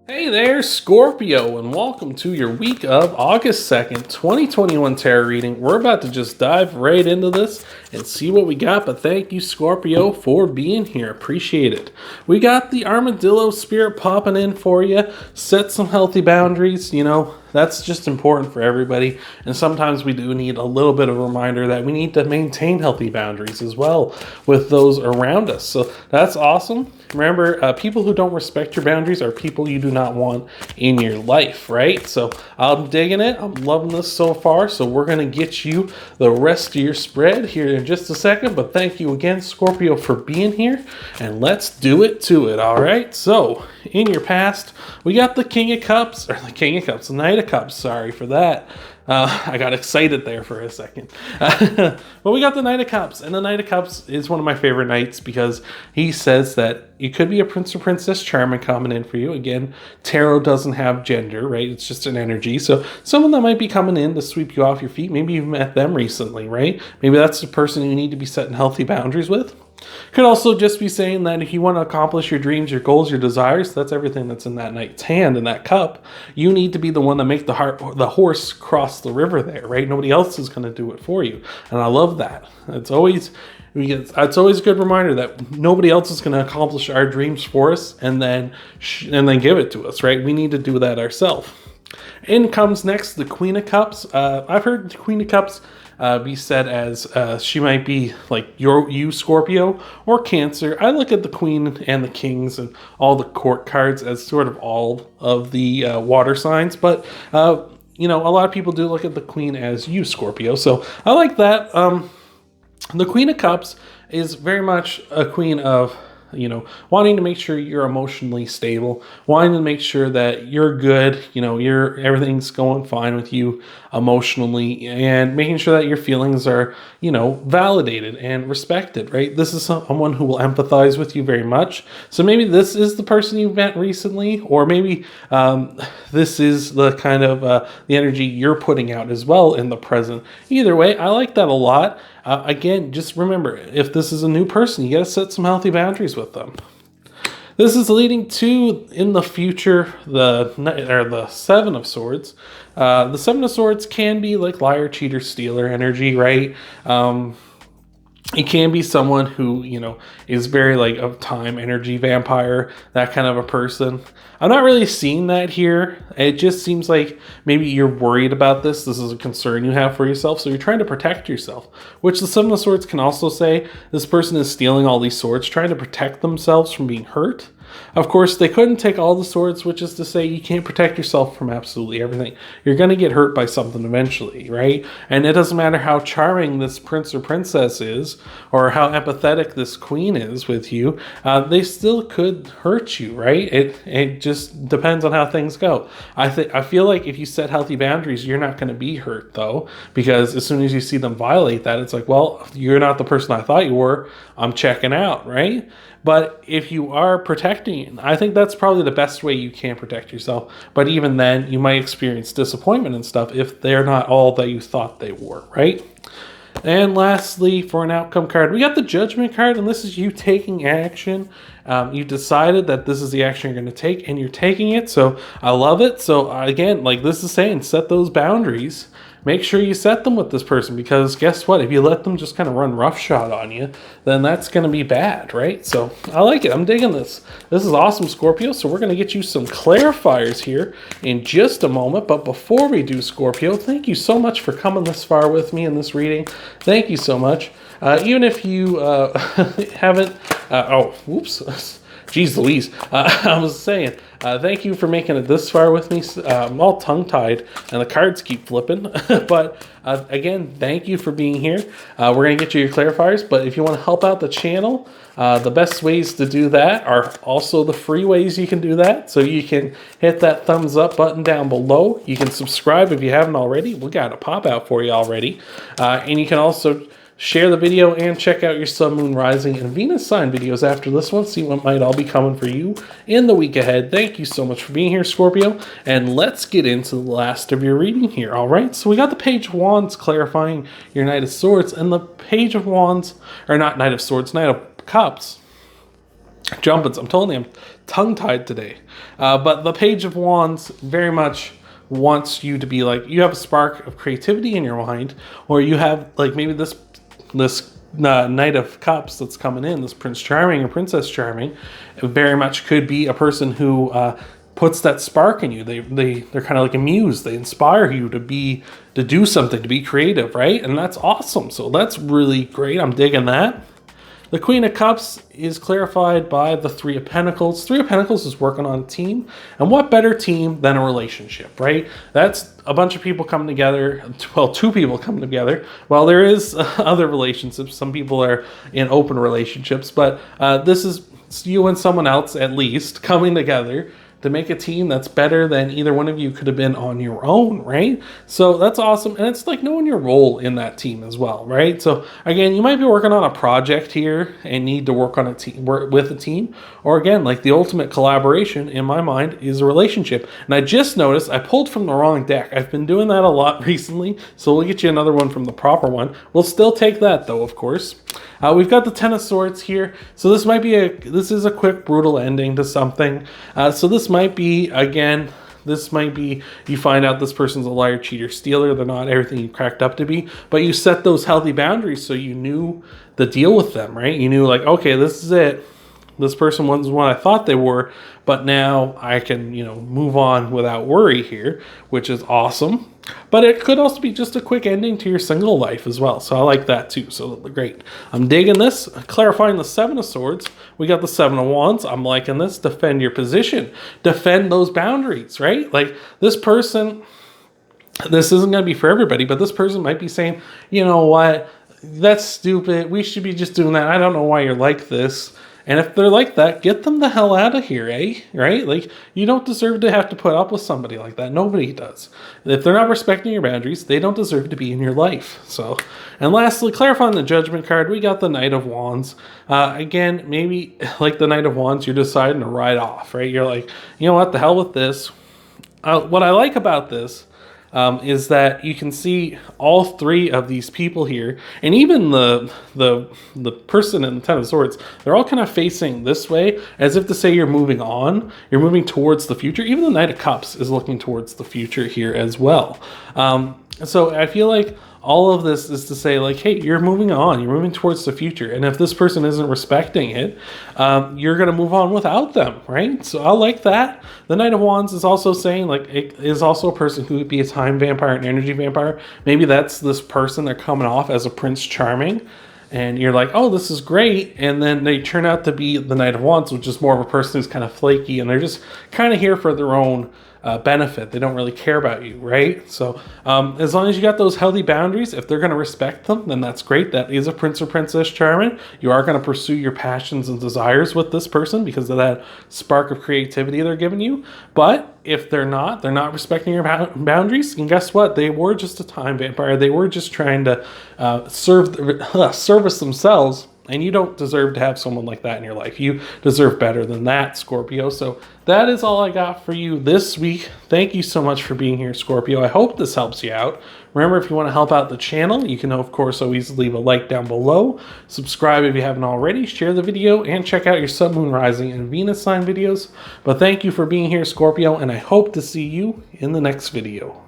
Hey there, Scorpio, and welcome to your week of August 2nd, 2021 tarot reading. We're about to just dive right into this and see what we got, but thank you, Scorpio, for being here. Appreciate it. We got the Armadillo Spirit popping in for you. Set some healthy boundaries, that's just important for everybody. And sometimes we do need a little bit of a reminder that we need to maintain healthy boundaries as well with those around us. So that's awesome. Remember, people who don't respect your boundaries are people you do not want in your life, right? So I'm digging it. I'm loving this so far. So we're going to get you the rest of your spread here in just a second. But thank you again, Scorpio, for being here. And let's do it to it, all right? So in your past, we got the King of Cups, the Knight of Cups, sorry for that. I got excited there for a second. But we got the Knight of Cups, and the Knight of Cups is one of my favorite knights because he says that you could be a Prince or Princess Charming coming in for you. Again, tarot doesn't have gender, right? It's just an energy. So someone that might be coming in to sweep you off your feet, maybe you've met them recently, right? Maybe that's the person you need to be setting healthy boundaries with. Could also just be saying that if you want to accomplish your dreams, your goals, your desires, that's everything that's in that knight's hand, in that cup. You need to be the one that makes the horse cross the river there, right? Nobody else is going to do it for you. And I love that. It's always a good reminder that nobody else is going to accomplish our dreams for us and then give it to us, right? We need to do that ourselves. In comes next the Queen of Cups. I've heard the Queen of Cups be said as she might be like you Scorpio or Cancer. I look at the Queen and the Kings and all the court cards as sort of all of the water signs, but a lot of people do look at the Queen as you Scorpio, so I like that. The Queen of Cups is very much a queen of wanting to make sure you're emotionally stable, wanting to make sure that you're good, everything's going fine with you emotionally, and making sure that your feelings are, validated and respected, right? This is someone who will empathize with you very much. So maybe this is the person you've met recently, or maybe this is the kind of the energy you're putting out as well in the present. Either way, I like that a lot. Again, just remember, if this is a new person, you got to set some healthy boundaries with them. This is leading to, in the future, the Seven of Swords. The Seven of Swords can be like liar, cheater, stealer energy, right? It can be someone who, is very like a time energy vampire, that kind of a person. I'm not really seeing that here. It just seems like maybe you're worried about this. This is a concern you have for yourself. So you're trying to protect yourself, which the Seven of Swords can also say this person is stealing all these swords, trying to protect themselves from being hurt. Of course, they couldn't take all the swords, which is to say you can't protect yourself from absolutely everything. You're going to get hurt by something eventually, right? And it doesn't matter how charming this prince or princess is or how empathetic this queen is with you, they still could hurt you, right? It just depends on how things go. I feel like if you set healthy boundaries, you're not going to be hurt, though, because as soon as you see them violate that, it's like, well, you're not the person I thought you were. I'm checking out, right? But if you are protecting, I think that's probably the best way you can protect yourself. But even then, you might experience disappointment and stuff if they're not all that you thought they were, right? And lastly, for an outcome card, we got the Judgment card, and this is you taking action. You decided that this is the action you're going to take, and you're taking it, so I love it. So again, like this is saying, set those boundaries. Make sure you set them with this person, because guess what? If you let them just kind of run roughshod on you, then that's going to be bad, right? So I like it. I'm digging this. This is awesome, Scorpio. So we're going to get you some clarifiers here in just a moment. But before we do, Scorpio, thank you so much for coming this far with me in this reading. Thank you so much. Even if you haven't... whoops. Jeez Louise. I was saying, thank you for making it this far with me. I'm all tongue-tied, and the cards keep flipping. But again, thank you for being here. We're going to get you your clarifiers, but if you want to help out the channel, the best ways to do that are also the free ways you can do that. So you can hit that thumbs up button down below. You can subscribe if you haven't already. We got a pop-out for you already. And you can also... share the video and check out your Sun, Moon, Rising, and Venus sign videos after this one. See what might all be coming for you in the week ahead. Thank you so much for being here, Scorpio. And let's get into the last of your reading here, all right? So we got the Page of Wands clarifying your Knight of Swords, and the Page of Wands, or not Knight of Swords, Knight of Cups Jumpins, I'm telling you, I'm tongue-tied today. But the Page of Wands very much wants you to be like, you have a spark of creativity in your mind, or you have like maybe this Knight of Cups that's coming in, this Prince Charming or Princess Charming, very much could be a person who puts that spark in you. They're kind of like a muse. They inspire you to do something, to be creative, right? And that's awesome. So that's really great. I'm digging that. The Queen of Cups is clarified by the Three of Pentacles. Three of Pentacles is working on a team. And what better team than a relationship, right? That's a bunch of people coming together. Well, two people coming together. Well, there is other relationships. Some people are in open relationships. But this is you and someone else, at least, coming together to make a team that's better than either one of you could have been on your own, right? So that's awesome. And it's like knowing your role in that team as well, right? So again, you might be working on a project here and need to work on a team, work with a team. Or again, like the ultimate collaboration in my mind is a relationship. And I just noticed I pulled from the wrong deck. I've been doing that a lot recently. So we'll get you another one from the proper one. We'll still take that though, of course. We've got the Ten of Swords here. So this is a quick, brutal ending to something. So this might be, again, you find out this person's a liar, cheater, stealer. They're not everything you cracked up to be. But you set those healthy boundaries so you knew the deal with them, right? You knew like, okay, this is it. This person wasn't what I thought they were, but now I can, move on without worry here, which is awesome. But it could also be just a quick ending to your single life as well. So I like that too. So great. I'm digging this. Clarifying the Seven of Swords. We got the Seven of Wands. I'm liking this. Defend your position. Defend those boundaries, right? Like this person, this isn't going to be for everybody, but this person might be saying, you know what? That's stupid. We should be just doing that. I don't know why you're like this. And if they're like that, get them the hell out of here, eh? Right? Like, you don't deserve to have to put up with somebody like that. Nobody does. And if they're not respecting your boundaries, they don't deserve to be in your life. So, and lastly, clarifying the Judgment card, we got the Knight of Wands. Again, maybe like the Knight of Wands, you're deciding to ride off, right? You're like, you know what, the hell with this. What I like about this is that you can see all three of these people here, and even the person in the Ten of Swords, they're all kind of facing this way, as if to say you're moving on, you're moving towards the future. Even the Knight of Cups is looking towards the future here as well. So I feel like all of this is to say like, hey, you're moving on, you're moving towards the future. And if this person isn't respecting it, you're going to move on without them, right? So I like that. The Knight of Wands is also saying like, it is also a person who would be a time vampire, an energy vampire. Maybe that's this person, they're coming off as a Prince Charming. And you're like, oh, this is great. And then they turn out to be the Knight of Wands, which is more of a person who's kind of flaky. And they're just kind of here for their own benefit. They don't really care about you, right? So as long as you got those healthy boundaries, if they're going to respect them, then that's great. That is a Prince or Princess Charming. You are going to pursue your passions and desires with this person because of that spark of creativity they're giving you. But if they're not respecting your boundaries, and guess what? They were just a time vampire. They were just trying to service themselves. And you don't deserve to have someone like that in your life. You deserve better than that, Scorpio. So that is all I got for you this week. Thank you so much for being here, Scorpio. I hope this helps you out. Remember, if you want to help out the channel, you can, of course, always leave a like down below. Subscribe if you haven't already. Share the video and check out your Sun, Moon, Rising, and Venus sign videos. But thank you for being here, Scorpio, and I hope to see you in the next video.